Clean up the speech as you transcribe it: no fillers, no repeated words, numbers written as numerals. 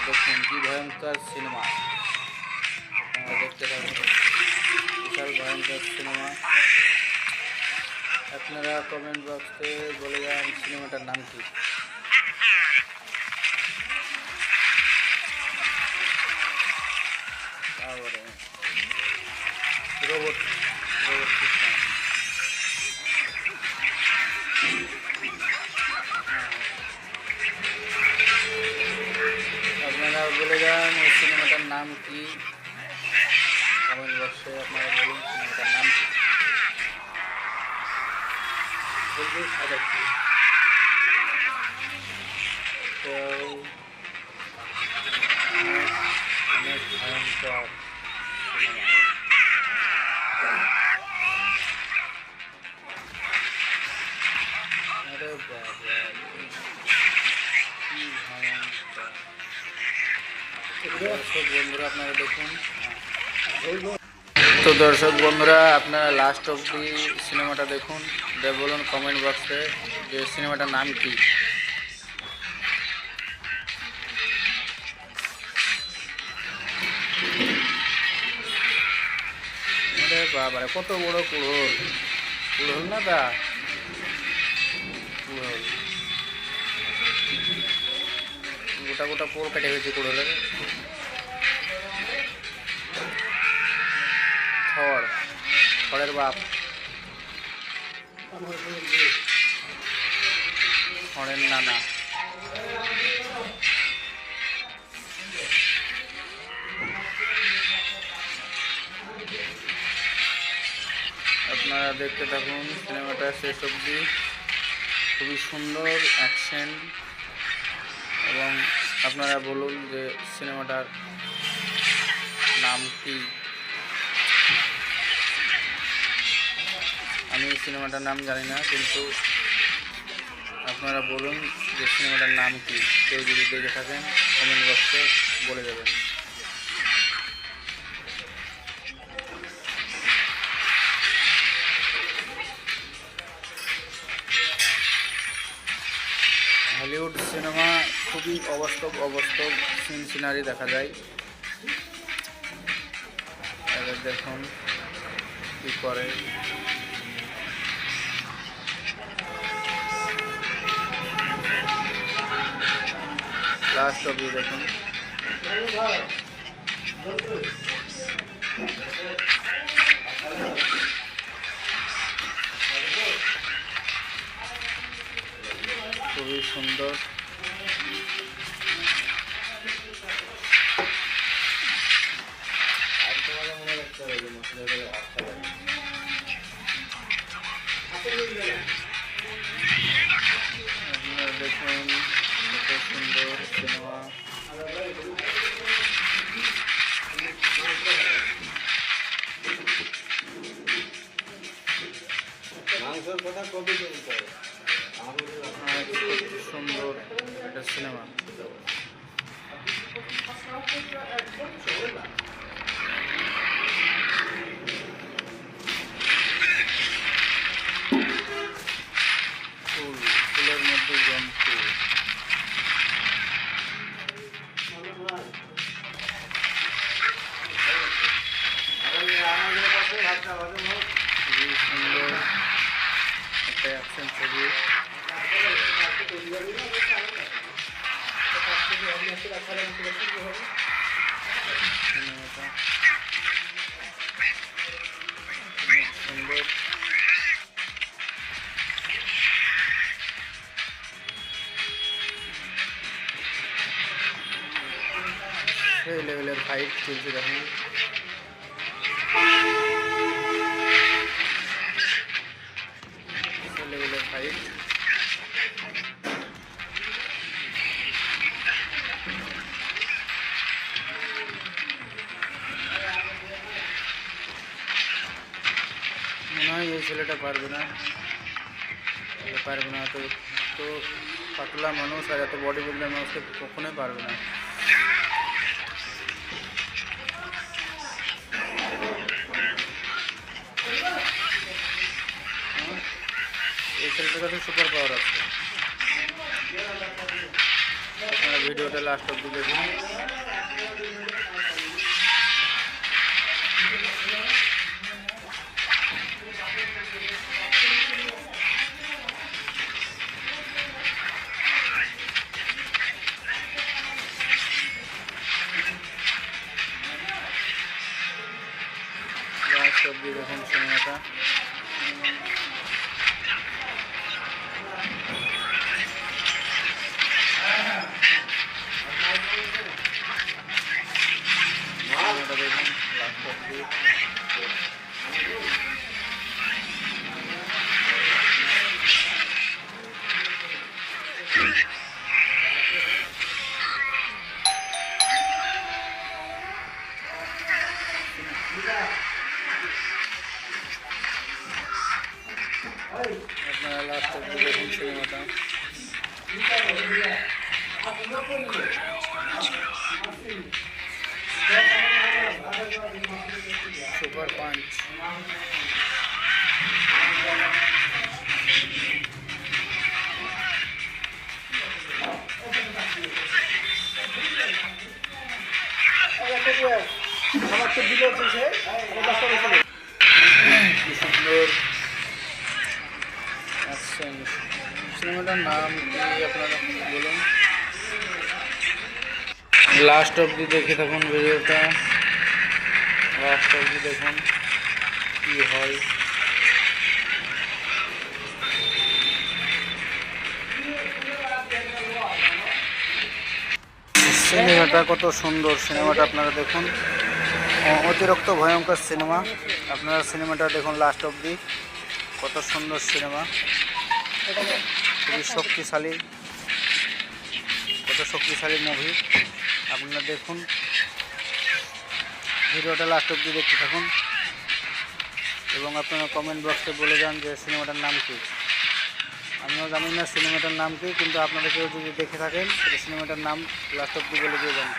দেখুন কি ভয়ঙ্কর সিনেমা, আপনারা দেখতে থাকুন। বিশাল ভয়ঙ্কর সিনেমা। আপনারা কমেন্ট বক্সে বলে যান সিনেমাটার নাম কি। তারপরে রোবট রোবট সিস্টেম। আপনারা বলে যান এই সিনেমাটার নাম কি, কমেন্ট বক্সে আপনারা বলুন সিনেমাটার নাম কি। তো অনেক ভয়ঙ্কর সিনেমা। আরে বাবা কি ভয়ঙ্কর। দর্শক বন্ধুরা আপনারা দেখুন। তো দর্শক বন্ধুরা আপনারা লাস্ট অবধি সিনেমাটা দেখুন, বলুন কমেন্ট বক্সে যে সিনেমাটার নাম কি। আরে বাবারে কত বড় কুড়োল, কুড়োল না তা কুড়োল, গোটা গোটা পোল কেটে গেছে কুড়োলের। খড়ের বাপ, খড়ের নানা। আপনারা দেখতে থাকুন সিনেমাটা শেষ অবধি। খুবই সুন্দর অ্যাকশন, এবং আপনারা বলুন যে সিনেমাটার নাম কি। আমি সিনেমাটার নাম জানি না, কিন্তু আপনারা বলুন যে সিনেমাটার নাম কি। কেউ যদি দেখে থাকেন কমেন্ট বক্সে বলে দেবেন। হলিউড সিনেমা খুবই অবাস্তব অবাস্তব সিন সিনারি দেখা যায়। এবার দেখুন কী করে। লাস্ট অবধি দেখুন। খুবই সুন্দর। আপনারা দেখুন কত সুন্দর সিনেমা। মাংসের কথা কবি সুন্দর একটা সিনেমা। ফুলের মধ্যে জন্তু। খুবই সুন্দর একটা অ্যাকশন ছবি। সিনেমাটা অনেক সুন্দর। সেই লেভেলের ফাইট চলছে দেখুন। সেই লেভেলের ফাইট। মনে হয় এই ছেলেটা পারবে না, তো তো পাতলা মানুষ আর এত বডি বিল্ডার মানুষকে কখনোই পারবে না। এই ছেলেটার কাছে সুপার পাওয়ার আছে। আপনারা ভিডিওটা লাস্ট অবধি দেখুন। লাস্ট অবধি দেখুন সিনেমাটা। সিনেমাটা দেখুন লাস্ট অবধি। আপনারা লাস্ট অবধি দেখুন সিনেমাটা। Super punch. কি সুন্দর অ্যাকশন। সিনেমাটার নাম কি আপনারা বলুন। লাস্ট অবধি দেখে থাকুন ভিডিওটা, লাস্ট অবধি দেখুন কি হয়। সিনেমাটা কত সুন্দর, সিনেমাটা আপনারা দেখুন। অতিরিক্ত ভয়ঙ্কর সিনেমা। আপনারা সিনেমাটা দেখুন লাস্ট অবধি, কত সুন্দর সিনেমা, খুবই শক্তিশালী, কত শক্তিশালী মুভি। আপনারা দেখুন ভিডিওটা লাস্ট অবধি দেখতে থাকুন এবং আপনারা কমেন্ট বক্সে বলে যান যে সিনেমাটার নাম কী। আমিও জানি না সিনেমাটার নাম কী, কিন্তু আপনারা কেউ যদি দেখে থাকেন তাহলে সিনেমাটার নাম লাস্ট অবধি বলে দিয়ে যান।